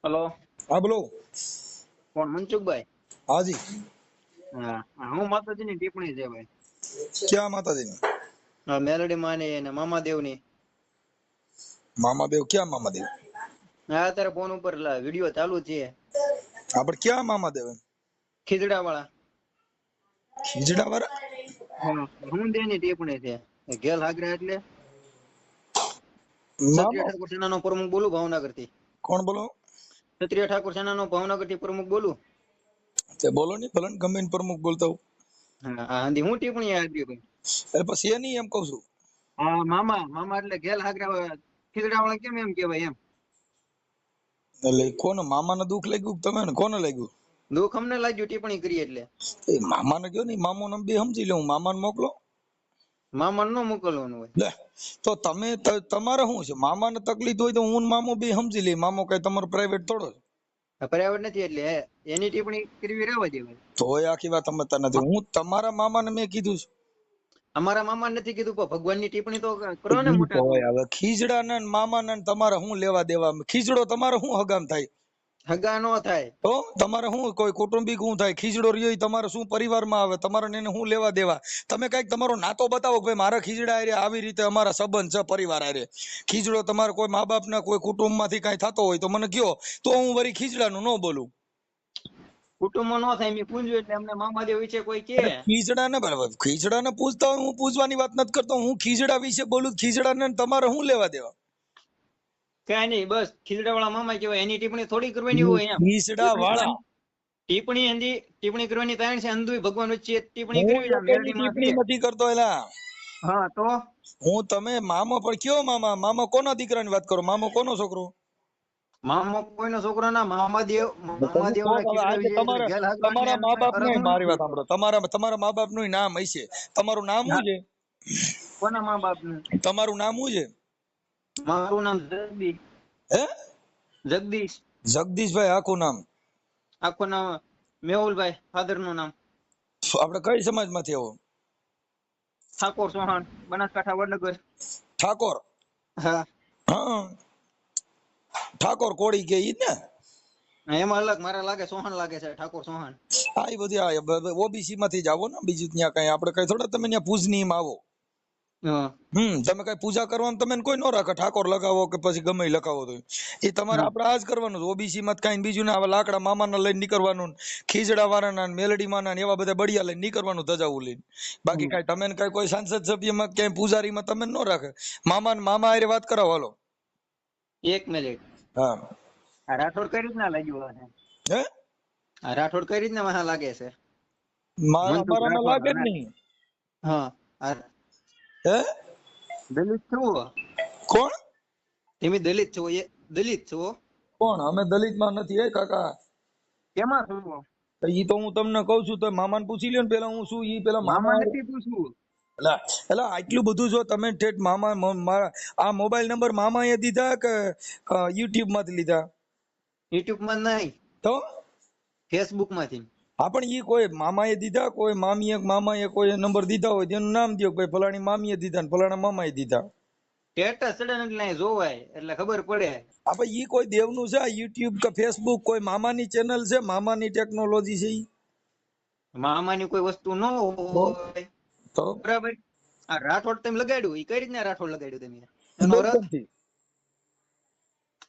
Hello. હા બોલો. કોણ? મનસુખભાઈ? હાજી. હા, હું માતાજીની ટિપ્પણી છે ભાઈ. ક્યાં માતાજીની? હા, મેલડી માની અને મામાદેવની. મામાદેવ ક્યાં મામાદેવ? હા, અત્યારે ફોન ઉપર વિડીયો ચાલુ છે. આપણે ક્યાં મામાદેવ? ખીજડા વાળા. ખીજડા વાળા? હા, હું દેની ટિપ્પણી છે. ગેલ હાગરા એટલે ક્ષત્રિય મામા ઠાકોર સેનાનો પ્રમુખ બોલું ભાવનગર થી. કોણ બોલો? ક્ષત્રિય ઠાકોર સેનાનો ભાવનગર થી પ્રમુખ બોલું. તે બોલો ની ભલન ગમે એને પ્રમુખ બોલતા હું. હા, હા, હું ટિપ્પણી આપી ભાઈ. એટલે પછી એ નહીં એમ કહું છું. હા, મામા મામા એટલે ગેલ હાગરા ખીજડા વાળા કેમ એમ કેવાય એમ. એટલે કોને મામાને દુઃખ લાગ્યું તમે ને કોને લાગ્યું? દુઃખ અમને લાગ્યું ટિપ્પણી કરી એટલે. એ મામાને કયો નહીં, મામો ને બે સમજી લઉં, મામાને મોકલો. મામા નો મોકલવાનું હોય. લે તો તમે તમારે શું છે? મામાને તકલીફ હોય તો હું ને મામો બે સમજી લઈ. મામો કઈ તમારો પ્રાઇવેટ થોડો છે. પર્યાવરણ નથી એટલે એની ટિપ્પણી કરવી રહેવા દેવાય. તોય આખી વાત સમજતા નથી. હું તમારા મામાને મેં કીધું છે. અમારા મામા નથી કીધું પણ ભગવાનની ટિપ્પણી તો કરો ને ઈ તો મોટા હોય. ભાઈ. હવે ખીજડા ને મામા ને તમારે શું લેવા દેવા? ખીજડો તમારે શું હગામ થાય? હગા નો થાય. તો તમારે શું કોઈ કૌટુંબિક શું થાય? ખીજડો રહ્યો ઈ તમારે શું પરિવારમાં આવે? તમારે એને શું લેવા દેવા? તમે કઈક તમારો નાતો બતાવો કે ભાઈ મારા ખીજડા હારે આવી રીતે અમારા સંબંધ છે પરિવાર હારે. ખીજડો તમારે કોઈ મા બાપ ના કોઈ કુટુંબ માંથી કઈ થતો હોય તો મને કયો, તો હું વળી ખીજડાનું ન બોલું. કુટુંબ નો થાય મેં પૂછ્યું એટલે અમને મામાદેવ વિશે કોઈ કે. અરે ખીજડા ને બરાબર, ખીજડા ને પૂછતા હોય, હું પૂછવાની વાત નથી કરતો. હું ખીજડા વિશે બોલું. ખીજડા ને તમારે શું લેવા દેવા? કઈ નહીં, બસ ખીજડા વાળા મામા કહેવાય. એની ટિપ્પણી થોડી કરવાની હોય એમ. ખીજડા વાળા ટિપ્પણી કરવાની તારણ છે અંધુ ભગવાન વચ્ચે ટિપ્પણી હું કરવી છે લોકોની મેલડી માં ટિપ્પણી છે. નથી કરતો. એલા હા તો હું તમે મામા પણ કયો મામા? મામા કોના દીકરાની વાત કરો? મામો કોનો છોકરો? મામો કોઈનો છોકરો ના. મામાદેવ તમે મામાદેવ કહો ના તો હવે ખીજડા આજે વિશે એટલે તમારા ગેલ હાગવાન ને તમારા મા બાપ ફરક ને હું મારી નથી વાત પડતો. સાંભળો. તમારા મા બાપ નું નામ હશે. તમારું નામ શું છે? કોના મા બાપ નું? તમારું નામ શું છે? મારું નામ જગદીશ. હે? જગદીશ. જગદીશભાઈ આખું નામ? આખું નામ મેહુલભાઈ. ફાધર નું નામ આપણે કઈ સમાજ માંથી આવો? ઠાકોર ચૌહાણ, બનાસકાંઠા, વડનગર. ઠાકોર? હા, હા, ઠાકોર કોળી કે ઈ જ ને? એમાં અલગ મારે લાગે ચૌહાણ લાગે છે. ઠાકોર ચૌહાણ. હા, એ બધી ઓબીસી માંથી જ આવો ને. બીજું ત્યાં કઈ આપણે કઈ થોડા તમે ત્યાં પૂજની માં આવો. હા, તમે કઈ પૂજા કરવાનું તમે કોઈ ન રાખે. ઠાકોર લગાવો કે પછી ગમે ઈ લગાવો તો એ તમારે આપણે આ જ કરવાનું છે. ઓબીસી માં કઈ બીજું ના આવે. લાકડા મામાના લઈને નીકળવાનું, ખીજડા વાળાના, મેલડી માના એવા બધા બળિયા લઈને નીકળવાનું, ધજાવું લઈને. બાકી કઈ તમે કઈ કોઈ સાંસદ સભ્યમાં ક્યાંય પૂજારીમાં તમે ન રાખે. મામા હારે વાત કરાવો હાલો. એક મિનિટ. હા. આ રાઠોડ કઈ રીતના લાગ્યું હશે? હે? આ રાઠોડ કઈ રીતના વાહ લાગે છે? મનસુખ મારામાં રાઠોડ. લાગે જ નહીં. હા, આ હે? દલિત છો? કોણ? તમે દલિત છો? એ દલિત છો? કોણ? અમે દલિત માં નથી હે કાકા. કેમાં છો? ઈ તો હું તમને કઉ છું. તો મામાને પૂછી લ્યો ને પેલા હું શું. ઈ પેલા મામા મામા નથી પૂછવું. એટલે આટલું બધું જો તમે ઠેઠ મારા આ મોબાઈલ નંબર મામાએ દીધા કે યુટ્યુબ માંથી લીધા? યુટ્યુબ માં નહીં, તો ફેસબુક માંથી. હા, પણ ઈ કોઈ મામાએ દીધા, કોઈ મામાએ કોઈ નંબર દીધા હોય તેનું નામ દો. ભાઈ ફલાણી મામીએ દીધા ને ફલાણા મામાએ દીધા. સ્ટેટસ ચડે એટલે જોવાય એટલે ખબર પડે. હા, ભાઈ ઈ કોઈ દેવનું છે? યુટ્યુબ કે ફેસબુક કોઈ મામાની ચેનલ છે? મામાની ટેકનોલોજી છે ઈ? મામાની કોઈ વસ્તુ ન હોય. તો બરાબર. આ રાઠોડ તમે લગાડ્યું, એ કઈ રીતના રાઠોડ લગાડ્યું તમે? ઈ એનો અર્થ બેનપણથી.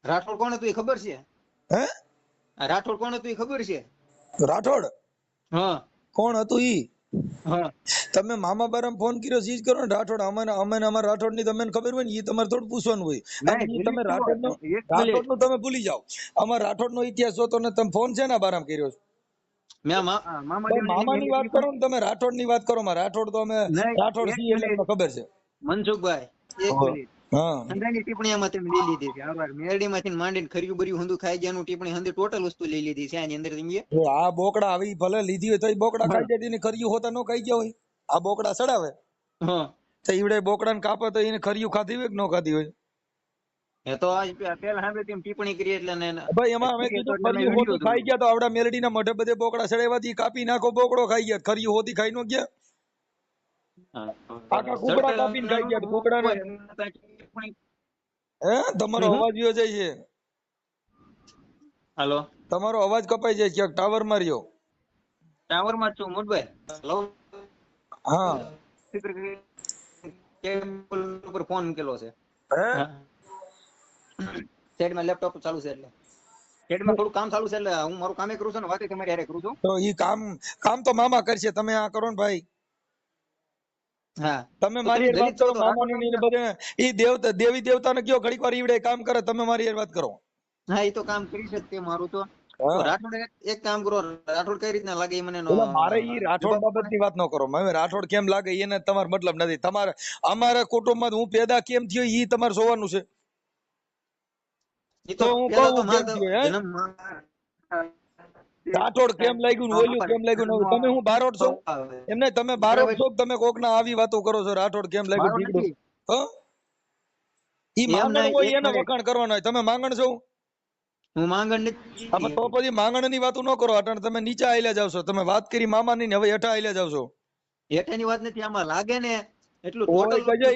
રાઠોડ કોણ હતું એ ખબર છે? હે? આ રાઠોડ કોણ હતું એ ખબર છે? રાઠોડ હા, કોણ હતું ઈ? હા. તમે મામા બારામાં ફોન કર્યો સીજ કરો ને. રાઠોડ અમે અમારા રાઠોડ ની તમને ખબર હોય ને, એ તમારે થોડું પૂછવાનું હોય. અને નહીં, ઈ તમે દલિત છો. એક રાઠોડ મિનિટ. નું તમે ભૂલી જાઓ. અમારા રાઠોડ નો ઇતિહાસ જોતો ને તમે ફોન છે ને બારામાં કર્યો છે? મેં મામા દેવની મામાની વાત કરો ને તમે, રાઠોડ ની વાત કરો માં. રાઠોડ તો અમે નહીં, રાઠોડ એક છીએ એટલે મિનિટ. અમને ખબર છે. મનસુખભાઈ, એક મિનિટ. હા. હંધાની ટિપ્પણી આમાં તમે લઈ લીધી છે. આભાર. મેરડી માંથી માંડીને ખર્યું બર્યું હંધું ખાઈ ગયાનું ટિપ્પણી હંધી ટોટલ વસ્તુ લઈ લીધી છે આની અંદર તમે. આ બોકડા આવી ભલે લીધી હોય તો બોકડા હા, ખાઈ જાય ને ખર્યું હોતા ન ખાઈ ગયા હોય. આ બોકડા સડાવે હા. તો ઈવડે બોકડા ને કાપે તો એને ખર્યું ખાધી હોય કે ન ખાધી હોય? એ તો આજ પેલા સાંભળે તેમ ટિપ્પણી કરી એટલે ભાઈ એમાં અમે કીધું એટલે મેં ખર્યું વિડીયો હોતી ખાઈ જોયો. ગયા તો આવડા મેલડી ના મઢે બધે બોકડા સડાવ્યા કાપી નાખો. બોકડો ખાઈ ગયા. ખર્યું હોતી ખાઈ નો ગયા. આખા કુકડા કાપીને ખાઈ ગયા. કુકડા ને હે તમારો હું અવાજ વ્યો જાય છે. હાલો, તમારો અવાજ કપાઈ જાય ક્યાંક ટાવર માં રહ્યો. ટાવર માં છું મોટભાઈ. હેલો, હા કેબલ ઉપર ફોન મૂકેલો છે. હે સાઈડમાં લેપટોપ ચાલુ છે એટલે સાઈડમાં થોડું કામ ચાલુ છે એટલે હું મારું કામે કરું છું ને વાતે તમારી હારે કરું છું. તો ઈ કામ તો મામા કરશે, તમે આ કરો ને ભાઈ. હા, તમે તો મારી તમે હારે વાત દલિત છો કરો, તો મામાની ને બધે ઈ દેવી દેવતા ને કયો ઘડીક વાર ઈવડે કામ કરે, તમે મારી હારે વાત કરો. હા, એ તો કામ કરી શકતે મારું તો. તો હા રાઠોડ એક કામ કરો, રાઠોડ કઈ રીતના લાગે એ મને એટલે મારે ઈ રાઠોડ જવાબ બાબત ની વાત ન કરો. હવે રાઠોડ કેમ લાગે એને તમારો મતલબ નથી. તમારે અમારા કુટુંબમાં હું પેદા કેમ થયો ઈ તમારે જોવાનું છે. એ તો તો હું પેલા કહું તો કેમ મારા થયો હે જન્મ રાઠોડ કેમ લાગ્યું ને ઓલું કેમ લાગ્યું ને તમે હું બારોટ છો એમ નહીં, તમે બારોટ બરાબર છો કે તમે કોક ના આવી વાતો કરો છો રાઠોડ કેમ લાગ્યું મારો ઠીકડું. નથી હ ઈ એમ માંગણ નહીં, હોય એક એને મિનિટ. વખાણ કરવાનો હોય. તમે માંગણ છો? હું માંગણ આમાં તો નથી. પછી માંગણ ની વાતો ન કરો. અટાણે તમે નીચે આયલા જાવ છો. તમે વાત કરી મામાની ને હવે હેઠા આયલા જાવ છો. હેઠાની વાત નથી, આમાં લાગે ને એટલું ઓય ટોટલ કજે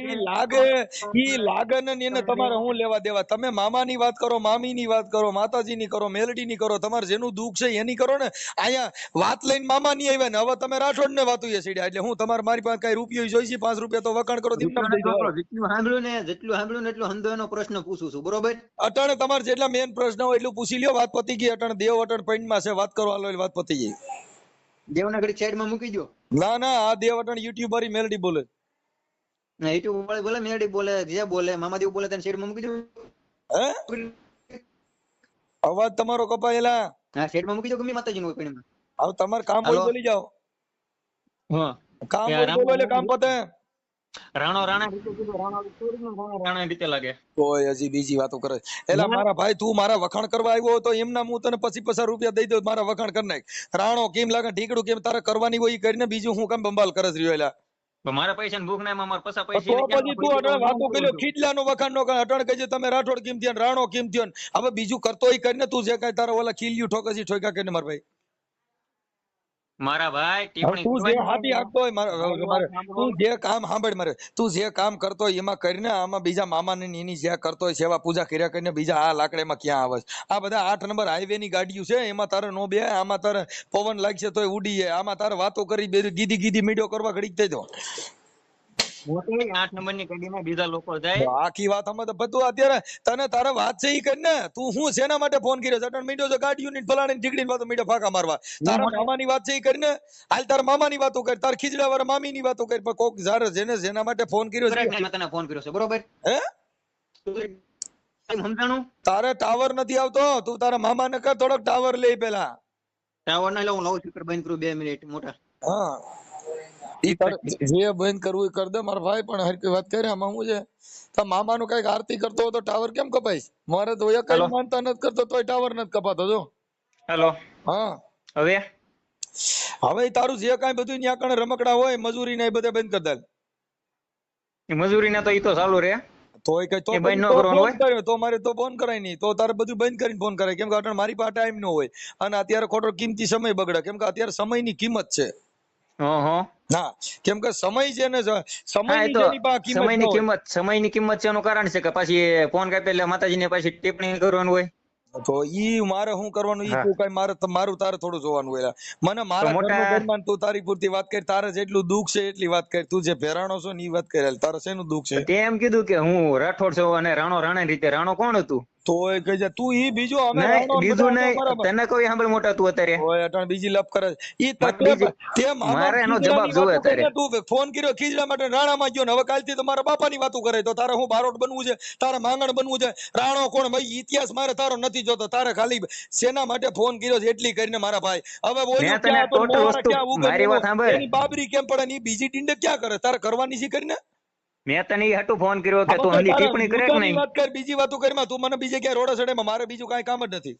ઈ લાગે ને એને તમારે હું લેવા દેવા. તમે મામાની વાત કરો, મામીની વાત કરો, માતાજીની કરો, મેલડીની કરો, તમારે જેનું દુઃખ છે એની કરો ને. અહીંયા વાત લઈને મામાની આવ્યા ને હવે તમે રાઠોડ ને વાતું એ સીડ્યા. એટલે હું તમારે મારી પાસે કઈ રૂપિયો જોઈશે 5 રૂપિયા તો વખાણ કરો દીમ નામ દઈ દેવા. જેટલું સાંભળ્યું ને એટલું સમજો પ્રશ્ન પૂછું છું, બરોબર? અટાણે તમારે જેટલા મેન પ્રશ્ન હોય એટલું પૂછી લ્યો. વાત પતી ગઈ. અટાણે દેવ અટાણે પૈણમાં છે, વાત કરો હાલો, વાત પતી ગઈ. દેવના ઘડી સાઈડમાં મૂકી દો. ના ના, આ દેવ અટાણે યુટ્યુબરી મેલડી બોલે. યુટ્યુબ વાળી બોલે, મેડી બોલે, જે બોલે, મામાદેવ બોલે, તેને સાઈડમાં મૂકી દો. હે અવાજ તમારો કપાયેલા. હા, સાઈડમાં મૂકી દો. ગમે માતાજીનું હોય પણ હવે તમારે કામ હોય હાલો. બોલી જાઓ. હા, કામ હોય બોલો એટલે કામ પતે. રાણો રાણા રીતે કીધું, રાણો રાણા રીતે લાગે. કોઈ હજી બીજી વાતો કરે. એલા મારા ભાઈ, તું મારા વખાણ કરવા આવ્યો તો એમના હું તને 50 રૂપિયા દઈ દઉં, મારા વખાણ કરી નાખ. રાણો કેમ લાગે ઢીકડું કેમ તારે કરવાની હોય ઈ કરીને બીજું હું કામ બંબાલ કરે રહ્યો. એલા મારા પૈસા ભૂખ ના મારા પૈસા તો પછી તું અટાણે વાતો કર્યો ખીજલાનો વખાણ નો કરે. અટાણે કહેજે તમે રાઠોડ કેમ થયા, રાણો કેમ થયો. હવે બીજું કરતો ઈ કરીને તું જે કઈ તારા ઓલા ખીલ્યું ઠોકસી ઠોકા કરીને મારા ભાઈ. મારા ભાઈ હવે તું જે હાથી હાંકતો હોય તું જે કામ સાંભળ મારે, તું જે કામ કરતો હોય એમાં કરીને આમાં બીજા મામાને એની જે કરતો હોય સેવા પૂજા કર્યા કરીને બીજા આ લાકડામાં ક્યાં આવે છે? આ બધા 8 નંબર હાઈવે ની ગાડીઓ છે, એમાં તારે નો બે, આમાં તારે પવન લાગશે તોય ઉડી જાય. આમાં તારે વાતો કરી ગીધી ગીધી મીડિયો કરવા ઘડીક થઈ દો. 8 નંબરની ગાડીમાં બીજા લોકો જાય. આખી વાત અમે તો બધું અત્યારે તને તારે વાત છે ઈ કરીને તું હું શેના માટે ફોન કર્યો છે? અટણ મીડિયો છે ગાડીઓની ફલાણી ઢીકડીની વાતો મીડિયો ફાકા મારવા. તારા મામાની વાત છે ઈ કરીને હાલ તારા મામાની વાતો કર, તાર ખીજડા વાળા મામીની વાતો કર. પણ કોક જારે જેને જેના માટે ફોન કર્યો છે મેં તને ફોન કર્યો છે, બરોબર? હે સમજાણું? તારે ટાવર નથી આવતો, તું તારા મામાને કર થોડોક ટાવર લે પેલા. ટાવર ના લઉં, લાઉડ સ્પીકર બંધ કરું 2 મિનિટ મોટા. હા ઈ તારે જે બંધ કરવું એ કર દે મારા ભાઈ. પણ હરકી વાત કરે આમાં હું છે તો મામાનું કઈક આરતી કરતો હોય તો ટાવર કેમ કપાઈશ? મારે તો એક કઈ માનતા નથી કરતો તોય ટાવર નથી કપાતો. જો હેલો, હા હવે હવે તારું જે કાંઈ બધું ન્યા કણે રમકડા હોય મજૂરી ને એ બધા બંધ કરી દે. મજૂરી ના તો ઈ તો ચાલુ રે. તોય કઈ તો એ બંધ ન તો કરવાનું ફોન હોય. કર્યો તો મારે તો ફોન કરાય નહીં. તો તારે બધું બંધ કરીને ફોન કરાય. કેમ કે અટાણે મારી પાસે ટાઈમ ન હોય અને અત્યારે ખોટો કિંમતી સમય બગડે. કેમ કે અત્યારે સમયની કિંમત છે. હા, કેમ કે સમય છે ને હા, એ સમયની તો જેની પાસે કિંમત ન હોય. સમયની કિંમત છે એનું કારણ છે કે પછી ફોન કાપે એટલે માતાજીને પાછી ટિપ્પણી કરવાનું હોય. તો ઈ મારે શું કરવાનું ઈ તું કઈ મારું તારે થોડું જોવાનું હોય. મને મારા મોટા ઘરનું ઘરમાં તું તારી પૂરતી વાત કરી. તારે જેટલું દુઃખ છે એટલી વાત કરી. તું જે ભેરાણો છો ને ઈ વાત કરી. તારે શેનું દુઃખ છે? તે એમ કીધું કે હું રાઠોડ છું અને રાણો રાણા રીતે. રાણો કોણ હતું? તોય કહી જા તું ઈ બીજું અમે નહીં, રાણો ને બીજું બધા નહીં. બરાબર. તને કોઈ સાંભળ મોટા તું અત્યારે ઓય અટાણ બીજી લપ કરે છે. ઈ મારે તકલીફ બીજી- તે મામા મારે એનો જવાબ ખીજડાની જોવે વાતો કરીને અત્યારે. તું ફોન કર્યો ખીજડા માટે રાણામાં ગયો ને હવે કાલથી તો મારા બાપાની વાતો કરે. તો તારે હું બારોટ બનવું છે, તારે માંગણ બનવું છે? રાણો કોણ ભાઈ ઇતિહાસ મારે તારો નથી જોતો. તારે ખાલી સેના માટે ફોન કર્યો છે એટલી કરીને મારા ભાઈ. હવે બોલ્યું મેં તને ક્યાં હતો ટોટલ મોવાળા વસ્તુ ક્યાં મારી વાત ઉગર્યું સાંભળ. એની બાબરી કેમ પડે ને ઈ બીજી ટીંડે ક્યાં કરે? તારે કરવાની છે કરીને મેં તને ઈ હાટુ ફોન કર્યો કે હવે તું ભાઈ હંધી તારા ટિપ્પણી કરે કે મુદ્દાની નહીં? વાત કર, બીજી વાતો કરીમાં તું મને બીજે ક્યાં રોડે ચડે મારે બીજું કાંઈ કામ જ નથી.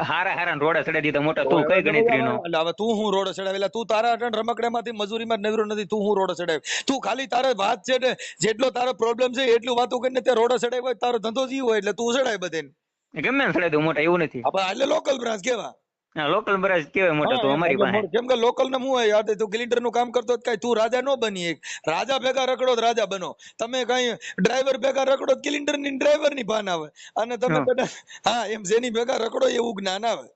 હારા હારા રોડે ચડાવી દીધા મોટા. તું કઈ ગણતરીનો? એટલે હવે તું હું રોડ ચડાવેલા? તું તારા અટણ રમકડામાંથી મજૂરીમાં નવરો નથી. તું હું રોડ ચડાવે? તું ખાલી તારે વાત છે ને જેટલો તારો પ્રોબ્લેમ છે એટલું વાતો કરીને તે રોડ ચડાવ્યો હોય. તારો ધંધો જ ઈ હોય એટલે તું ચડાય બધે. ગમે ને ચડાવી દઉં મોટા, એવું નથી. આપણે એટલે લોકલ બ્રાન્ચ કેવા લોકલ બ્રાજ કેવાય મોટા તો અમારી પાસે. કેમ કે લોકલ ને હું હોય તું ક્લિન્ટર નું કામ કરતો કઈ તું રાજા નો બની એક રાજા ભેગા રખડો તો રાજા બનો. તમે કઈ ડ્રાઈવર ભેગા રખડો ક્લિન્ટર ની ડ્રાઈવર ની ભાન આવે અને તમે બધા હા એમ જેની ભેગા રખડો એવું જ્ઞાન આવે.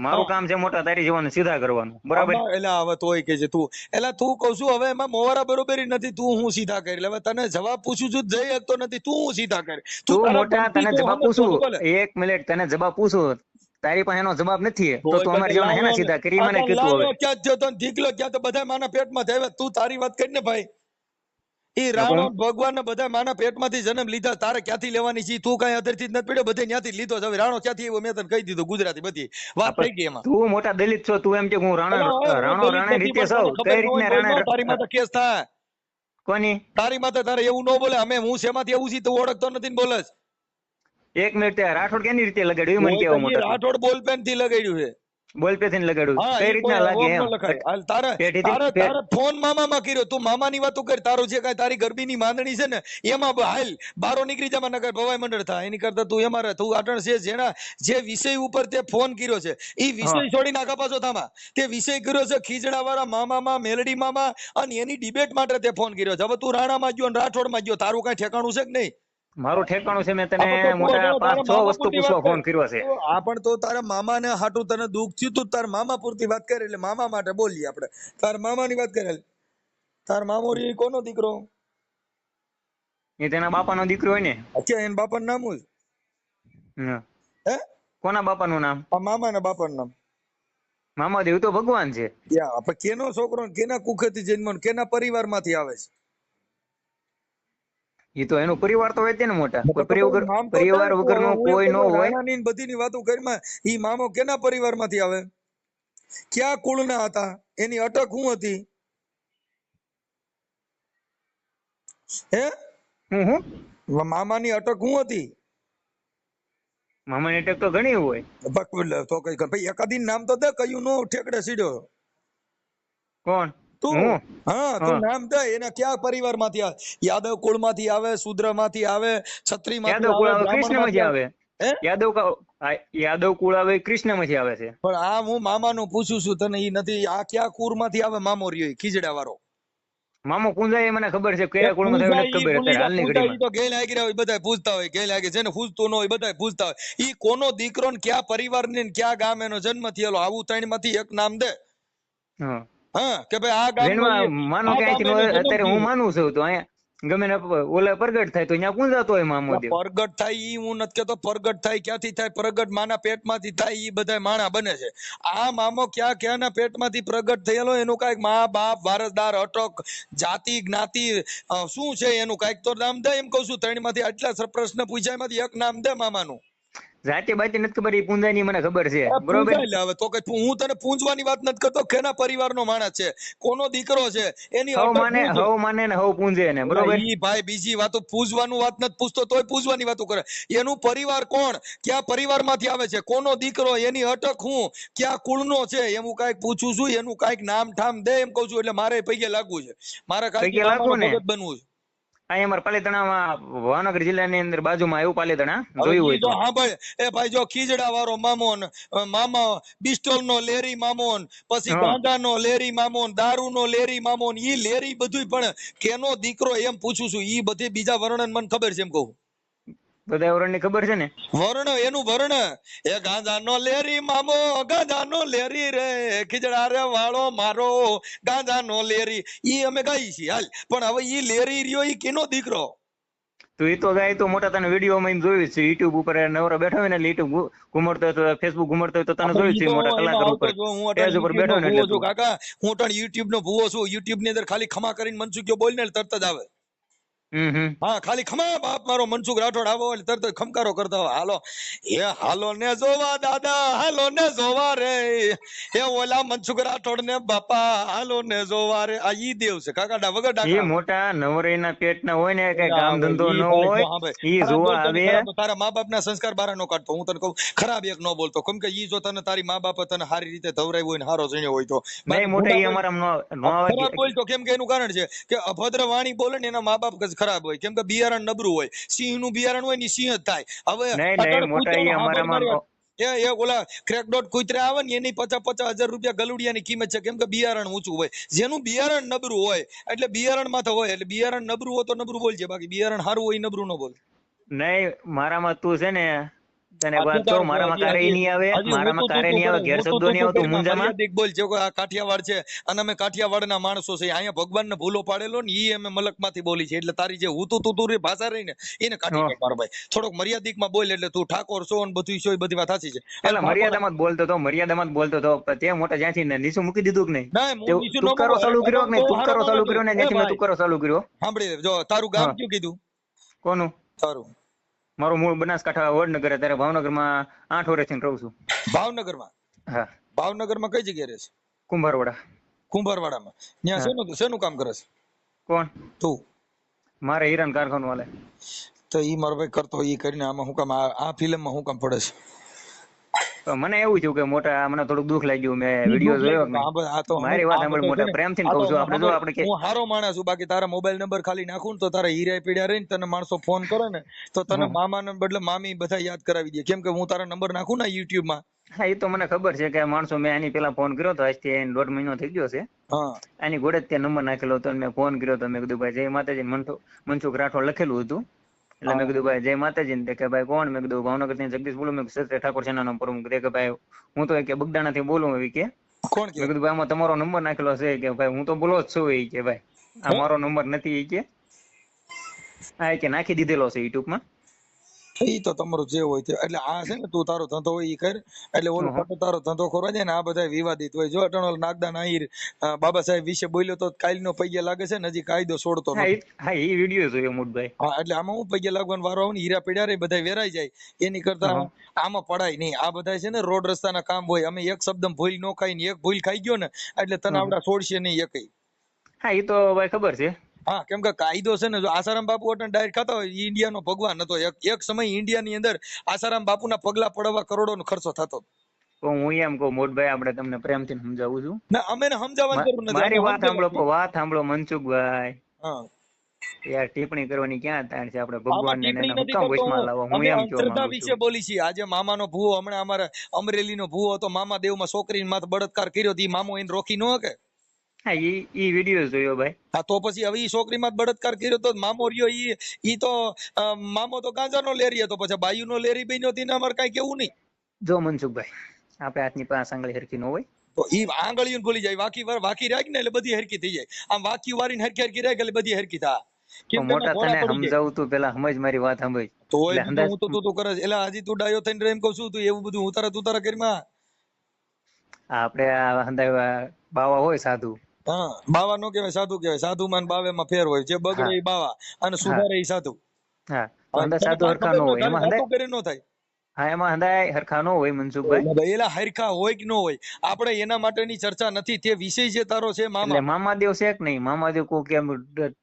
મારું કામ છે મોટા તારી જવાનું સીધા કરવાનું બરાબર. એટલે હવે તોય કે છે તું એટલે તું કઉ છું હવે એમાં મોવારા બરોબરી નથી તું હું સીધા કરી હવે તને જવાબ પૂછું છું જઈ શકતો નથી તું હું સીધા કરી તું મોટા તને જવાબ પૂછું 1 મિનિટ તને જવાબ પૂછું તારી પાસે એનો જવાબ નથી તો તું અમારી જવાને હેના સીધા કરી મને કીધું હવે ક્યાં થયો તો ઢીકલો ક્યાં તો બધા માના પેટમાં થયા તું તારી વાત કરી ને ભાઈ. ઈ રાણો ભગવાન ને બધા માના પેટમાંથી જન્મ લીધા તારે ક્યાંથી લેવાની છે તું કઈ અધરથી જ નથી પડ્યો બધે ત્યાંથી લીધો હવે રાણો ક્યાંથી આવ્યો મેં તને કહી દીધું ગુજરાતી બધી વાત થઈ ગઈ એમાં. તું મોટા દલિત છો તું એમ કે હું રાણા રીતે સૌ કઈ રીતના રાણા તારી માથે કેસ થાય કોની તારી માથે તારે એવું ન બોલે અમે હું શેમાંથી એવું છે તું ઓળખતો નથી ને બોલે 1 મિનિટ રાઠોડ કેની રીતે લગાડ્યું મને કેવો મોટા રાઠોડ બોલપેન થી લગાડ્યું છે બોલપેન થી લગાડ્યું કઈ રીતના લાગે એમ તારે ફોન મામા કર્યો તું મામાની વાતો કર તારું જે કઈ તારી ગરબીની માંદણી છે ને એમાં હાલ બારો નીકળી જા નગર ભવાઈ મંડળ થાય એની કરતા તું એમાં રહે તું આટણ છે જેના જે વિષય ઉપર તે ફોન કર્યો છે એ વિષય છોડી નાખા પાછો થામા તે વિષય કર્યો છે ખીજડા વાળા મામામાં મેલડી મામા અને એની ડિબેટ માટે તે ફોન કર્યો છે હવે તું રાણામાં ગયો અને રાઠોડમાં ગયો તારું કઈ ઠેકાણું છે કે નહીં મારું ઠેકાણું છે મેં તને મોટા 5-6 વસ્તુ પૂછવા ફોન કર્યો છે આ પણ તો તારા મામાને હાટું તને દુઃખ થયું તું તાર મામા પૂરતી વાત કરે એટલે મામા માટે બોલીએ આપણે તાર મામાની વાત કરે તાર મામો રી કોનો દીકરો એ તેના બાપાનો દીકરો હોય ને અચ્છા એના બાપાનું નામ શું હે કોના બાપાનું નામ આ મામાના બાપાનું નામ મામાદેવ તો ભગવાન છે યા આપણે કેનો છોકરો કેના કુખેથી જન્મ્યો કેના પરિવારમાંથી આવે છે એ તો એનો પરિવાર તો હોય છે ને મોટા પરિવાર વગરનો કોઈ નો હોય રાણાની બધીની વાતો કરીમાં ઈ મામો કેના પરિવારમાંથી આવે ક્યાં કુળના હતા એની અટક શું હતી હે હું મામાની અટક શું હતી મામાની અટક તો ઘણી હોય તો કઈ ભાઈ એકાદી નામ તો દે કયું નો ઠેકડે સીડ્યો કોણ તું હા તું નામ દે એના ક્યાં પરિવારમાંથી આવે યાદવ કુળમાંથી આવે શૂદ્રમાંથી આવે ક્ષત્રિયમાંથી આવે કૃષ્ણમાંથી આવે યાદવ કુળ આવે કૃષ્ણમાંથી આવે છે પણ આ હું મામાનું પૂછું છું તને ઈ નથી આ ક્યાં કુળમાંથી આવે મામો રહ્યો ખીજડા વાળો મામો કુંજાઈ મને ખબર છે કયા કુળમાંથી આવે ખબર અત્યારે હાલની ઘડીમાં તો ગેલ આગી હોય બધાય પૂછતા હોય ગેલ આગી જેને પૂછતો ન હોય બધાય પૂછતા હોય ઈ કોનો દીકરો ને ક્યાં પરિવારની ને ક્યાં ગામ એનો જન્મ થયેલો આવું ત્રણમાંથી એક નામ દે હા કે ભાઈ આ ગામ માનો કે અત્યારે હું માનું છું તો અહીંયા ગમે ને ઓલા પ્રગટ થાય તો અહીંયા પૂંજાતો હોય મામોદેવ પ્રગટ થાય ઈ હું નથી કેતો પ્રગટ થાય ક્યાંથી થાય પ્રગટ માના પેટમાંથી થાય ઈ બધા માણા બને છે આ મામો ક્યાંના પેટમાંથી પ્રગટ થયેલો એનું કઈક મા બાપ વારસદાર અટક જાતિ જ્ઞાતિ શું છે એનું કઈક તો નામ દે એમ કઉ છું ત્રણમાંથી આટલા પ્રશ્ન પૂછ્યા એમાંથી એક નામ દે મામાનું જાતિ બાતિ નથી ખબર એ પૂંજાની મને ખબર છે બરોબર હવે તો કઈ હું તને પૂંજવાની વાત નથી કરતો કેના પરિવારનો માણસ છે કોનો દીકરો છે એની હવ માને ને હવ પૂંજે ને બરોબર ઈ ભાઈ બીજી વાતો પૂંજવાનું વાત નથી પૂછતો તોય પૂંજવાની વાતો કરે એનું પરિવાર કોણ ક્યાં પરિવારમાંથી આવે છે કોનો દીકરો એની અટક હું ક્યાં કુળનો છે એમ કઈક પૂછું છું એનું કઈક નામ ઠામ દે એમ કહું છું એટલે મારે પૈકે લાગવું છે મારે કઈક બનવું છે અહીંયા અમારા પાલીતાણામાં ભાવનગર જિલ્લાની અંદર બાજુમાં એવું પાલીતાણા જોયું હોય તો હા ભાઈ એ ભાઈ જો ખીજડા વાળો મામોન મામા બિસ્ટોલ નો લેરી મામોન પછી ગાંડા નો લેરી મામોન દારૂ નો લેરી મામોન ઈ લેરી બધું પણ કેનો દીકરો એમ પૂછું છું ઈ બધી બીજા વર્ણન મને ખબર છે એમ કહું બધા વર્ણ ની ખબર છે ને વર્ણ એનું વર્ણ એ ગાંજા નો લેરી મામો ગાંજા નો લેરી રે ખીજડા રે વાળો મારો ગાંજા નો લેરી ઈ અમે ગાઈ છીએ હાલ પણ હવે ઈ લેરી રહ્યો ઈ કેનો દીકરો તો ઈ તો ગાય તો મોટા તને વિડીયો માં જોયું છે યુટ્યુબ ઉપર નવરો બેઠો હોય ને યુટ્યુબ ઘુમડતો હોય તો ફેસબુક ઘુમડતો હોય તો તને જોયું છે મોટા કલાકાર ઉપર પેજ ઉપર બેઠો ને એટલે કાકા હું પણ યુટ્યુબ નો ભૂવો છું યુટ્યુબ ની અંદર ખાલી ખમા કરીને મનસુખ્યો બોલ ને તરત જ આવે હા ખાલી ખમા બાપ મારો મનસુખ રાઠોડ આવો એટલે તરત ખમકારો કરતા હોય હાલો એ હાલો ને જોવા દાદા હાલો ને જોવા રે એ ઓલા મનસુખ રાઠોડ ને બાપા હાલો ને જોવા રે આ ઈ દેવ છે કાકા વગર ડાકા એ મોટા નવરેના પેટના હોય ને કઈ કામ ધંધો ન હોય ઈ જોવા આવે તારા મા બાપ ના સંસ્કાર બારા નો કાઢતો હું તને કહું ખરાબ એક નો બોલતો કેમ કે ઈ જો તને તારી મા બાપ તને સારી રીતે ધવરાવ્યો હોય ને હારો જણ્યો હોય તો નહીં મોટા ઈ અમારા નો આવે ખરાબ બોલતો કેમ કે એનું કારણ છે કે અભદ્ર વાણી બોલે ને એના મા બાપ ખરાબ હોય કેમ કે બિયારણ નબળું હોય સિંહ નું બિયારણ હોય ને સિંહ જ થાય હવે નહીં મોટા ઈ અમારામાં એ ઓલા ક્રેકડોટ કુતરા આવે ને એની 50,000 રૂપિયા ગલુડિયાની કિંમત છે, કેમ કે બિયારણ ઊંચું હોય. જેનું બિયારણ નબળું હોય એટલે બિયારણ માં તો હોય, એટલે બિયારણ નબળું હોય તો નબળું બોલજે, બાકી બિયારણ સારું હોય નબળું ન બોલ. નહીં, મારામાં તું છે ને, તને વાત કહું, મારામાં કારે નહીં આવે, મારામાં કારે નહીં આવે, ઘેર શબ્દો નહીં આવતું મુંજામાં. મર્યાદિક બોલ છે. આ કાઠિયાવાડ છે અને અમે કાઠિયાવાડના માણસો છે. અહીંયા ભગવાનને ભૂલો પાડેલો ને ઈ અમે મલકમાંથી બોલી છે, એટલે તારી જે હું તું ભાષા રહી ને એને કાઢી નાખ મારા ભાઈ. થોડોક મર્યાદિકમાં બોલ, એટલે તું ઠાકોર છો ને બધું છો, એ બધી વાત સાચી છે. એટલે મર્યાદામાં જ બોલતો તો, મર્યાદામાં જ બોલતો તો. તે મોટા જ્યાંથી ને નીચું મૂકી દીધું કે નહીં? તું કરો ચાલુ કર્યો કે નહીં? તું કરો ચાલુ કર્યો ને જ્યાંથી મેં તું કરો ચાલુ કર્યો. સાંભળી જો, તારું ગામ કયું કીધું? કોનું? તારું. મારું મૂળ બનાસકાંઠા વડનગર, ત્યારે ભાવનગરમાં 8 વર્ષથી રહું છું. ભાવનગરમાં? હા. ભાવનગરમાં કઈ જગ્યાએ રહે છે? કુંભારવાડા. કુંભારવાડામાં. ત્યાં શેનું કામ કરે છે? કોણ? તું. મારે હીરાન કારખાનું વાલે. તો ઈ મારો ભાઈ કરતો, ઈ કરીને આમાં હું કામ આ ફિલ્મમાં હું કામ પડે છે? મને એવું થયું કે મોટા, મને થોડુંક દુઃખ લાગ્યું. મેં વિડિયો જોયો. મારી વાત સાંભળ મોટા, પ્રેમથી કહું છું. આપણે જો આપણે હું હારો માણસ છું, બાકી તારા મોબાઈલ નંબર ખાલી નાખું ને તો તારા હીરા પીડ્યા રહીને તને માણસો ફોન કરે ને તો તને મામાને બદલે મામી બધા યાદ કરાવી દે, કેમ કે હું તારા નંબર નાખું ને YouTube માં. હા, એ તો મને ખબર છે કે માણસો, મેં આની પેલા ફોન કર્યો તો, આજથી 1.5 મહિનો થઈ ગયો છે. હા, આની ગોળે જ ત્યાં નંબર નાખેલો હતો, મેં ફોન કર્યો તો. મેં કીધું ભાઈ જય માતાજી, મનસુખ રાઠોડ લખેલું હતું. એટલે મેં કીધું ભાઈ જય માતાજી ને. કે ભાઈ કોણ? મેં કીધું ભાવનગર થી જગદીશ બોલું. મેં ક્ષત્રિય ઠાકોર સેનાનો પ્રમુખ. કે ભાઈ હું તો કે બગદાણા થી બોલું. એવી કે કોણ? મેં કીધું ભાઈ આમાં તમારો નંબર નાખેલો છે. કે ભાઈ હું તો બોલો જ છું. એ કે ભાઈ આ મારો નંબર નથી. એ કે હા, કે નાખી દીધેલો છે YouTube માં. ઈ તો તમારું જે હોય તે. એટલે આ છે ને, તું તારો ધંધો હોય ઈ કર. એટલે ઓલો તારો ધંધો ખોરવા જાય ને, આ બધા વિવાદિત હોય. જો અટણોલ નાગદાન આહિર બાબા સાહેબ વિશે બોલ્યો તો કાલનો પૈયા લાગે છે ને, હજી કાયદો છોડતો નથી. હા, એ વિડિયો જોયો મોટભાઈ. હા, એટલે આમાં હું પૈયા લાગવાનો વારો આવે ને, હીરા પીડ્યા રે બધા વેરાઈ જાય. એની કરતા આમાં પડાય નહીં. આ બધા છે ને રોડ રસ્તાના કામ હોય. અમે એક શબ્દ ભૂલ નો ખાઈ ને, એક ભૂલ ખાઈ ગયો ને એટલે તને આવડા છોડશે નહીં એકઈ. હા, એ તો ભાઈ ખબર છે. હા, કેમ કે કાયદો છે ને, જો આસારામ બાપુ અટણ ડાયરેક્ટ ખાતા હોય, ઇન્ડિયાનો ભગવાન હતો. એક સમય ઇન્ડિયાની અંદર આસારામ બાપુના પગલા પડવા કરોડોનો ખર્ચો થતો. તો હું એમ કહું મોટભાઈ, આપણે તમને પ્રેમથી સમજાવું છું. ના, અમે સમજાવવાની જરૂર નથી. મારી વાત સાંભળો, વાત સાંભળો મનસુખભાઈ. હા યાર, ટિપ્પણી કરવાની ક્યાં તાણ છે? આપણે ભગવાનને એને હુકમ વચમાં લાવો. હું એમ કહું અંધશ્રદ્ધા વિશે બોલી છીએ. આજે મામાનો ભૂવો, હમણાં અમારા અમરેલીનો ભૂવો હતો, મામા દેવમાં છોકરીને માથે બળાત્કાર કર્યો, ઈ મામો એને રોકી ન શકે. હા, ઈ વિડિયો જોયો ભાઈ. હા, તો પછી હવે ઈ છોકરીમાં બળાત્કાર કર્યો તો મામો રહ્યો, ઈ તો મામો તો ગાંજાનો લેરી હતો, પછી બાયુનો લેરી બન્યો. તેને અમારે કઈ કેવું નહીં. જો મનસુખભાઈ, આપણે હાથની પાસે આંગળી હરખી ન હોય તો ઈ આંગળીઓ ભૂલી જાય. વાકી રાખ ને એટલે બધી હરકી થઈ જાય. આમ વાકી વારીને હરકી રાખ એટલે બધી હરકી થાય. મોટા તને સમજાવું તું, પેલા સમજ મારી વાત સમજ. તો હું તો તું કરે એટલે હજી તું ડાયો થઈને એમ કહું છું તું એવું બધું ઉતારા કરીમાં. આપણે આ હંધાય બાવા હોય સાધુ. હા, બાવા નો કહેવાય, સાધુ કહેવાય. સાધુ માં બાવે માં ફેર હોય. જે બગડે એ બાવા અને સુધારે એ સાધુ. હા, સાધુ હરખા નો હોય એમાં હંધાય કરે નો થાય. હા, એમાં હંધાય હરખા નો હોય મનસુખભાઈ. એલા હરખા હોય કે ન હોય, આપણે એના માટેની ચર્ચા નથી. તે વિષય જે તારો છે મામા, એટલે મામાદેવ છે કે નહીં? મામાદેવ કોઈ કેમ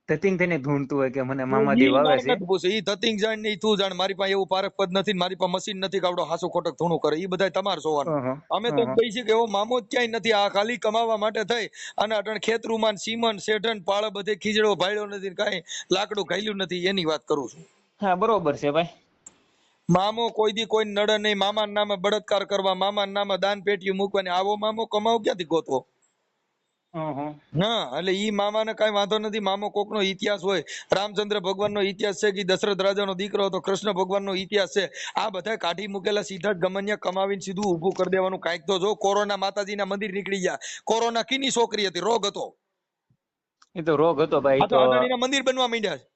ધતિંગ થઈને ઢૂંઢતું હોય કે મને મામાદેવ આવે છે. ઈ ધતિંગ જાણ ને તું જાણ. મારી પાસે એવું પારખ પદ નથી, મારી પાસે મશીન નથી કાવડો હાસુ ખોટક ધૂણું કરે. ઈ બધા તમારે જોવાનું. અમે તો કહી છીએ કે એવો મામો જ ક્યાંય નથી. આ ખાલી કમાવા માટે થઈ અને અટણ ખેતરુમાન સીમન શેઠન પાળ બધે ખીજડો ભાળ્યો નથી, કાંઈ લાકડું ઘાલ્યું નથી. એની વાત કરું છું. હા, બરોબર છે ભાઈ. મામો કોઈ દી કોઈ નડે નહીં. મામાના નામે બળાત્કાર કરવા, મામાના નામે દાન પેટીઓ મૂકવાની, આવો મામો કમાવો ક્યાંથી ગોતવો? હા, એટલે ઈ મામાને કઈ વાંધો નથી. મામો કોકનો ઇતિહાસ હોય. રામચંદ્ર ભગવાનનો ઇતિહાસ છે કે દશરથ રાજાનો દીકરો હતો, કૃષ્ણ ભગવાનનો ઇતિહાસ છે. આ બધા કાઢી મૂકેલા સીધા જ ગમનિયા કમાવીને સીધું ઊભું કરી દેવાનું. કાંઈક તો જો. કોરોના માતાજીના મંદિર નીકળી ગયા. કોરોના કીની છોકરી હતી? રોગ હતો. એ તો રોગ હતો ભાઈ. તો અદાણીના મંદિર બનવા માંડ્યા છે.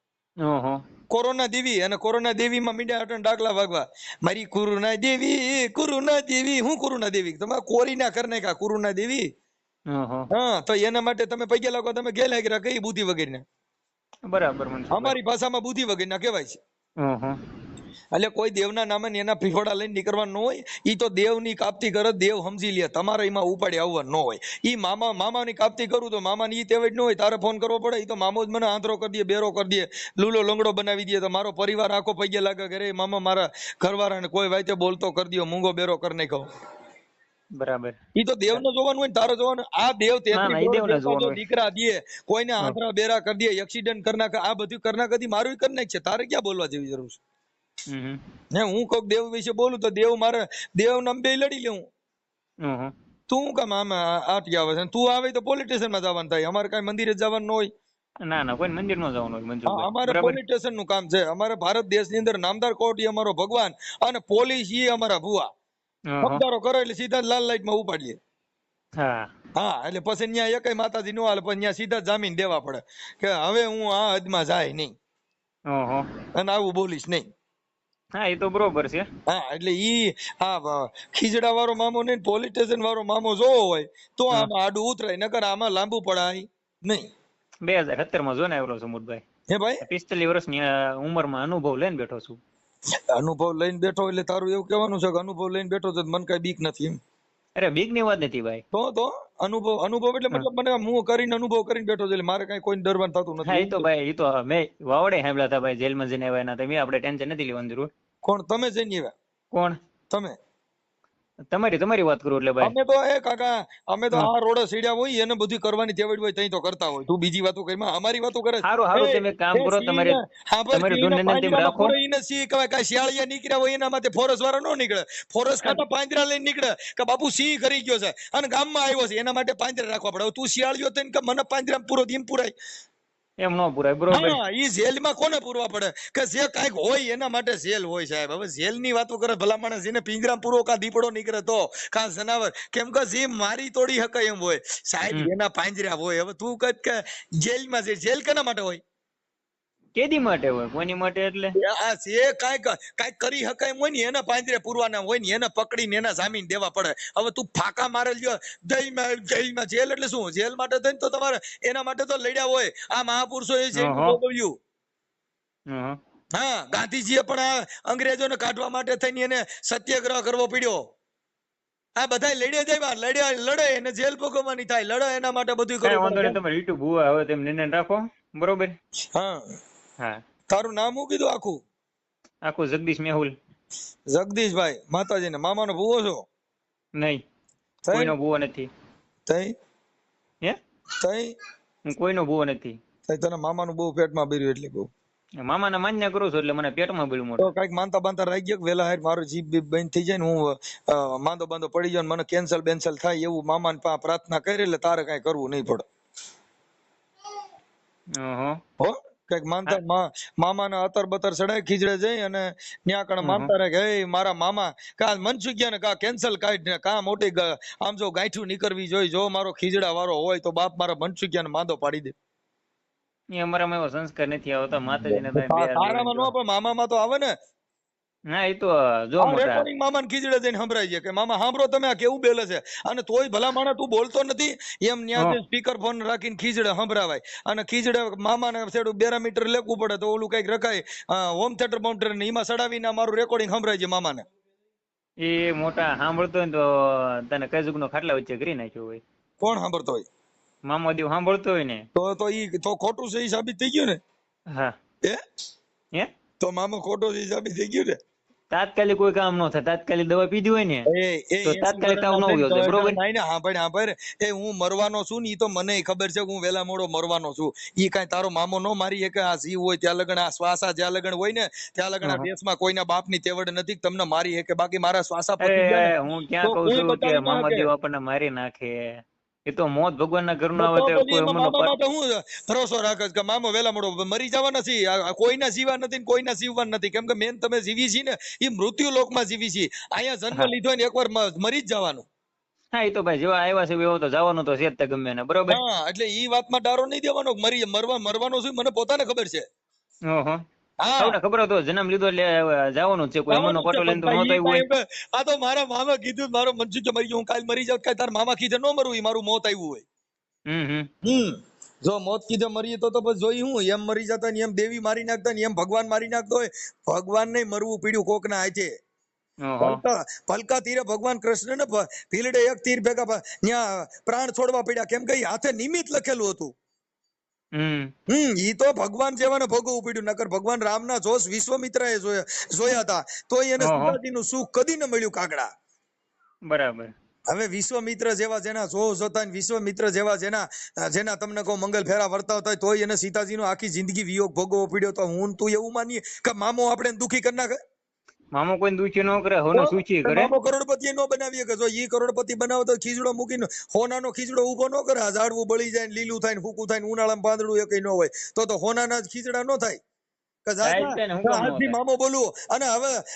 કોરોના દેવી, અને કોરોના દેવી માં મીડિયા અટણ ડાકલા વાગવા. મારી કુરુના દેવી, કુરુના દેવી. હું કુરુના દેવી? તમારે કોરીના કર નાખ્યા કુરુના દેવી. હા, તો એના માટે તમે પૈસા લાગો. તમે ગેલા કર્યા કઈ બુદ્ધિ વગેરે. બરાબર, અમારી ભાષામાં બુદ્ધિ વગેરે કહેવાય છે. એટલે કોઈ દેવના નામે એના ફીફોડા લઈને નીકળવાનું ન હોય. ઈ તો દેવની કાપતી કરે, દેવ સમજી લે. તમારે એમાં ઉપાડી આવવાનું ન હોય. ઈ મામાની કાપતી કરું તો મામાની ઈ તેવડ ન હોય. તારે ફોન કરવો પડે. ઈ તો મામો જ મને આંતરો કરી દે, બેરો કરી દે, લૂલો લંગડો બનાવી દે. તો મારો પરિવાર આખો પૈયા લાગે ઘરે. મામા મારા ઘરવાળાને કોઈ વાતે બોલતો કરી દો, મૂંગો બેરો કરી નાખો. બરાબર. ઈ તો દેવ નો જોવાનું હોય ને તારો જોવાનું. આ દેવ 33 દીકરા દે, કોઈને આંતરા બેરા કરી દે, એક્સિડન્ટ કરી નાખે, આ બધું કરી નાખે. મારું કરી નાખ છે. તારે ક્યાં બોલવા જેવી જરૂર છે? હમ. ને હું કોક દેવ વિશે બોલું તો દેવ નામ બે લડી લેવું. ઓહો. તું હું કામ આમાં આટી આવે છે? તું આવે તો પોલીસ સ્ટેશન માં જવાનું થાય, અમારે કઈ મંદિરે જવાનું ન હોય. ના ના, કોઈ મંદિર નો જવાનું હોય હા, મનસુખભાઈ, અમારે બરાબર. પોલીસ સ્ટેશન નું કામ છે. અમારે ભારત દેશની અંદર નામદાર કોર્ટ ઈ અમારો ભગવાન અને પોલીસ ઈ અમારા ભુવા. ઓહો. ખબદારો કરો એટલે સીધા લાલ લાઈટ માં ઉપાડીએ. હા. હા, એટલે પછી ન્યા એકય માતાજી નો હાલે, પણ ન્યા સીધા જામીન દેવા પડે કે હવે હું આ હદમાં જાય નહીં ઓહો. અને આવું બોલીશ નહીં. હા, એ તો બરોબર છે. હા, એટલે ઈ ખીજડા વાળો મામો નહીં, પોલીસ સ્ટેશન વાળો મામો જોવો હોય તો આમાં આડું ઉતરાય, નકર આમાં લાંબુ પડાય નહીં. 2017 માં જો ને આવ્યો છું મોટભાઈ, હે ભાઈ, 45 વર્ષની ઉંમરમાં અનુભવ લઈને બેઠો છું. અનુભવ લઈને બેઠો એટલે તારું એવું કહેવાનું છે કે અનુભવ લઈને બેઠો છે મને કઈ બીક નથી એમ? અરે બીક ની વાત નથી ભાઈ. તો અનુભવ એટલે મતલબ મને હું કરીને અનુભવ કરીને બેઠો છે એટલે મારે કઈ કોઈ ડરવાનું થતું હા, નથી. એ તો ભાઈ, એ તો મેં વાવડે સાંભળ્યા હતા ભાઈ, જેલમાં જઈને આવ્યા એના, તમે આપણે ટેન્શન નથી લેવાની જરૂર. કોણ તમે જઈને આવ્યા? કોણ? તમે? તમારી વાત કરું એટલે ભાઈ. અમે તો કાકા અમે તો આ રોડે સીડ્યા હોય એને બધું કરવાની ટેવડ હોય તઈ તો કરતા હોય. તું બીજી વાતો કરી, અમારી વાતો કરે. સારું તમે એક કામ કરો, તમારી ધૂન તેમ રાખો. એને સિંહ કહેવાય, કાંઈ શિયાળિયા નીકળ્યા હોય એના માટે ફોરેસ્ટ વાળા નો નીકળે. ફોરેસ્ટ ખાતા પાંજરા લઈને નીકળે કે બાપુ સિંહ કરી ગયો છે અને ગામમાં આવ્યો છે, એના માટે પાંજરા રાખવા પડે. હવે તું શિયાળિયો થઈને કે મને પાંજરામાં પૂરો એમ પૂરાય? એમ નો પુરાય, બરોબર. હા, ઈ જેલમાં કોને પૂરવા પડે કે જે કાંઈક હોય એના માટે જેલ હોય સાહેબ. હવે જેલની વાતો કરે ભલા માણસ, એને પિંજરામાં પૂરો કા દીપડો નીકળે તો કા જનાવર, કેમ કે જે મારી તોડી હકાય એમ હોય સાહેબ, એના પાંજરા હોય. હવે તું કદ કે જેલમાં છે, જેલ કેના માટે હોય? કેદી માટે હોય? કોની માટે એટલે? આ જે કાંઈક કરી હકાય એમ હોય ને એના પાંજરે પૂરવાના હોય ને એને પકડીને એના જામીન દેવા પડે. હવે તું ફાકા મારે લ્યો જેલમાં, જેલ એટલે શું? જેલ માટે થઈને તો તમારે એના માટે તો લડ્યા હોય આ મહાપુરુષોએ જેલ ભોગવ્યું. હા, ગાંધીજીએ પણ આ અંગ્રેજોને કાઢવા માટે થઈને એને સત્યાગ્રહ કરવો પડ્યો. આ બધા લડે એને જેલ ભોગવવાની થાય, લડે એના માટે બધું કઈ કરવું વાંધો પડે. નહીં, તમારે યુટ્યુબ ભૂવા હવે તેમ નિર્ણય રાખો, બરોબર. હા, હા, તારું નામ શું કીધું આખું? આખું જગદીશ મેહુલ. જગદીશભાઈ, માતાજીને મામાનો ભૂવો છો? નહીં, કોઈનો ભૂવો નથી. તઈ હે? તઈ હું કોઈનો ભૂવો નથી. તઈ તને મામાનું બહુ પેટમાં ભર્યું એટલે કહું. મામાના માન્ય કરું છું એટલે મને પેટમાં બળ્યું તો મોટું. કઈક માનતા બાંધતા રહી ગયો વેલા હાર મારો જીભ બીભ બંધ થઈ જાય ને હું માંદો બાંધો પડી જાઉં ને મને કેન્સલ બેન્સલ થાય એવું મામાને પ્રાર્થના કરી એટલે તારે કઈ કરવું નહીં પડે. હો, કઈક માનતા મામાના અતર બતર ચડાય ખીજડે જઈ અને ન્યા કણ માનતા રહે કે હે મારા મામા કા મનસુખ ગયા ને કા કેન્સલ કાઢ ને કા મોટી આમ જો ગાંઠું નીકળવી જોઈએ, જો મારો ખીજડા વાળો હોય તો બાપ મારા મનસુખ ગયા ને માંદો પાડી દે. અમારામાં એવો સંસ્કાર નથી આવતા. માતાજીને તારામાં નો પણ મામામાં તો આવે ને. ના, એ તો જો મોટા રેકોર્ડિંગ મામાને ખીજડે જઈને સંભળાય છે કે મામા સાંભળો તમે આ કેવું બેલે છે, અને તોય ભલા માણસ તું બોલતો નથી એમ ન્યા સ્પીકર ફોન રાખીને ખીજડે સંભળાવાય. અને ખીજડે મામાને છેડું 2 મીટર લેવું પડે તો ઓલું કઈક રખાય હોમ થિયેટર બાઉન્ડર ને એમાં ચડાવીને મારું રેકોર્ડિંગ સંભળાય છે મામાને. એ મોટા સાંભળતો હોય તો તને કઈ જુગનો ખાટલા વચ્ચે કરી નાખ્યો હોય. કોણ સાંભળતો હોય? મામા દેવ સાંભળતો હોય ને તો ઈ તો ખોટું છે, ઈ સાબિત થઈ ગયું ને. હા, હે તો મામો ખોટો છે, ઈ સાબિત થઈ ગયું ને. તાત્કાલિક કોઈ કામ ન થાય, તાત્કાલિક દવા પીધી હોય ને તો તાત્કાલિક કામ ન હોય, બરોબર. હા, એ હું મરવાનો છું ને ઈ તો મને ખબર છે કે હું વેલા મોડો મરવાનો છું. ઈ કાંઈ તારો મામો ન મારી કે આ જીવ હોય ત્યાં લગન, આ શ્વાસા જ્યાં લગન હોય ને ત્યાં લગન આ દેશમાં કોઈના બાપની તેવડ નથી તમને મારી કે બાકી મારા શ્વાસા પતી જાય. હું ક્યાં કહું છું કે મામા દેવ આપણને મારી નાખે, એ તો મોત ભગવાનના ઘરનો આવે તો કોઈ અમરનો મામા હું ભરોસો રાખે કે મામો વેલા મોડો મરી જવા નથી, કોઈના જીવા નથી ને કોઈના જીવવા નથી. કેમ કે મેન તમે જીવી છી ને એ મૃત્યુ લોકમાં જીવી છી, અહીંયા જન્મ લીધો ને એકવાર મરી જ જવાનું. હા, એ તો ભાઈ જેવા આવ્યા છે એવો તો જવાનું તો છે જ ગમે ને, બરોબર. હા, એટલે ઈ વાતમાં ડારો નહીં દેવાનો. મરવાનો છું મને પોતાને ખબર છે. ઓહો, ખબર હતો જન્મ લીધો એટલે જવાનું છે, કોઈ અમરનો પટો લઈને તો નહોતો આવ્યો હોય. આ તો મારા મામા કીધું મારો મનસુખ મરી ગયો, હું કાલ મરી જાઉં, કાલ તારા મામા કીધે ન મરવું, ઈ મારું મોત આવ્યું હોય. જો મોત કીધે મરીએ તો બસ જોઈ હું એમ મરી જતા ને એમ દેવી મારી નાખતા ને એમ ભગવાન મારી નાખતો હોય. ભગવાન ને મરવું પીડ્યું કોકના હાથે. પલકા તીરે ભગવાન કૃષ્ણ ને ભીલડે એક તીર ભેગા ત્યાં પ્રાણ છોડવા પડ્યા, કેમ કે હાથે નિમિત્ત લખેલું હતું. ઈ તો ભગવાન જેવાને ભોગવવું પડ્યું. નકર ભગવાન રામના જોશ વિશ્વામિત્રાએ જોયા હતા તો એને સીતાજીનું સુખ કદી ન મળ્યું કાગડા. બરાબર. હવે વિશ્વમિત્ર જેવા જેના જોતા ને વિશ્વમિત્ર જેવા જેના તમને કહો મંગલ ફેરા વર્તાવતા હોય તોય એને સીતાજીનો આખી જિંદગી વિયોગ ભોગવવો પડ્યો. તો હું ને તું એવું માનીએ કે મામો આપણે દુખી કરી નાખે? મામો કોઈ દુખી ન કરે, હોનો સૂચી કરે. મામો કરોડપતિ નો બનાવીએ કે જો ઈ કરોડપતિ બનાવો તો ખીજડો મૂકીને હોનાનો ખીજડો ઉભો ન કરે. આ ઝાડવું બળી જાય ને લીલું થાય ને ફૂકું થાય ને ઉનાળામાં પાંદડું એકય ન હોય તો હોનાના જ ખીજડા ન થાય કે આજથી મામો બોલું. અને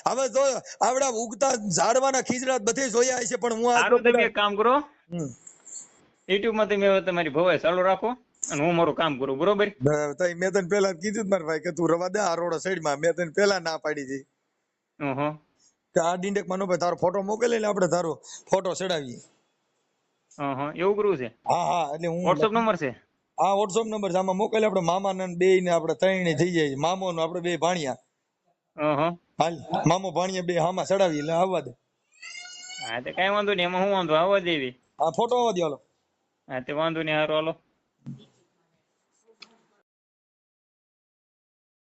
હવે જો આવડા ઉગતા ઝાડવાના ખીજડા બધે જોયા છે, પણ હું સારું તમે એક કામ કરો, યુટ્યુબ માં તમે તમારી ભવાઈ ચાલુ રાખો અને હું મારું કામ કરું, બરોબર? મેં તને પેલા કીધું જ મારા ભાઈ કે તું રવા દે આ રોડ સાઈડ માં. મેં તને પેલા ના પાડી હતી કે આ ડિંડેક માં નો ભાઈ તારો ફોટો મોકલે એટલે આપણે તારો ફોટો ચડાવીએ. એવું કરવું છે? હા એટલે હું વોટ્સઅપ નંબર છે? હા વોટ્સઅપ નંબર છે, આમાં મોકલે. આપણે મામા ને બે ને આપણે ત્રણે થઈ જાય. મામો ને આપણે બે ભાણિયા. હાલ મામો ભાણિયા બે હામાં ચડાવી એટલે આવવા દે. હા તે કઈ વાંધો નહીં, એમાં હું વાંધો, આવવા દેવી. હા ફોટો આવવા દે હાલો. હા તે વાંધો નહીં, હારો હાલો.